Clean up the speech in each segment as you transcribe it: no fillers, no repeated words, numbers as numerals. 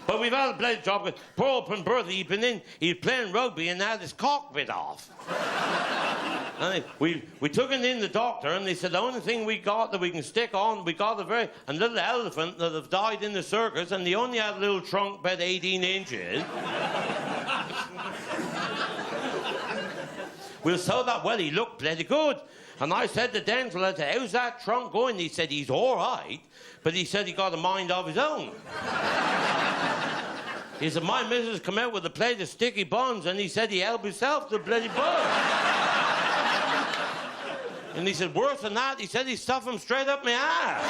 But we've had a bloody job with poor open Bertie. He's playing rugby and had his cock bit off. And we took him in the doctor, and they said the only thing we got that we can stick on, we got a little elephant that have died in the circus, and they only had a little trunk about 18 inches. We'll sew that. Well, he looked bloody good. And I said to Denzil, I said, how's that trunk going? He said, he's all right, but he said he got a mind of his own. He said, my missus come out with a plate of sticky buns, and he said he helped himself to bloody buns. And he said, worse than that, he said he stuffed them straight up my ass.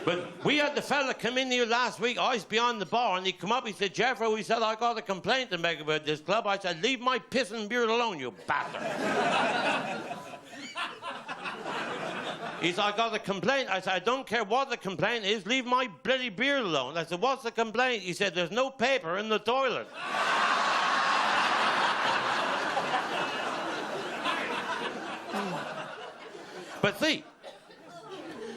But we had the fella come in here last week, eyes behind the bar, and he come up, he said, Jethro, he said, I got a complaint to make about this club. I said, leave my pissing beard alone, you bastard. He said, I got a complaint. I said, I don't care what the complaint is, leave my bloody beard alone. I said, what's the complaint? He said, there's no paper in the toilet. But see,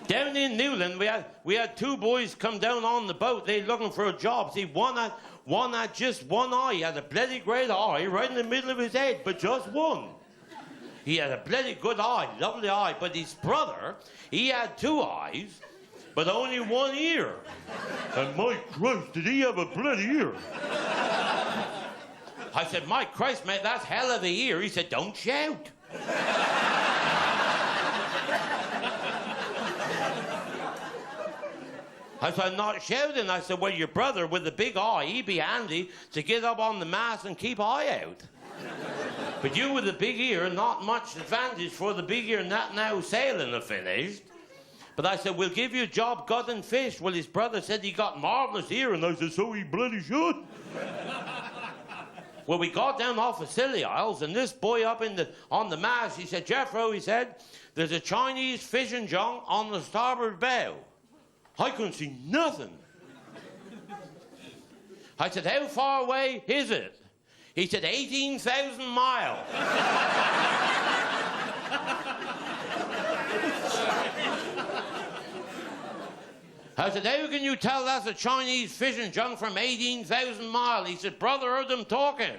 down in Newland, we had two boys come down on the boat. They looking for a job. See, one had just one eye. He had a bloody great eye right in the middle of his head, but just one. He had a bloody good eye, lovely eye. But his brother, he had two eyes, but only one ear. And my Christ, did he have a bloody ear? I said, my Christ, mate, that's hell of a ear. He said, don't shout. I said, I'm not shouting. I said, well, your brother with the big eye, he'd be handy to get up on the mast and keep eye out. But you with the big ear, not much advantage for the big ear not now sailing are finished. But I said, we'll give you a job gutting fish. Well, his brother said he got marvellous ear, and I said, so he bloody should. Well, we got down off of Scilly Isles, and this boy up on the mast, he said, Jethro, he said, there's a Chinese fishing junk on the starboard bow. I couldn't see nothing. I said, how far away is it? He said, 18,000 miles. I said, how can you tell that's a Chinese fishing junk from 18,000 miles? He said, brother, heard them talking.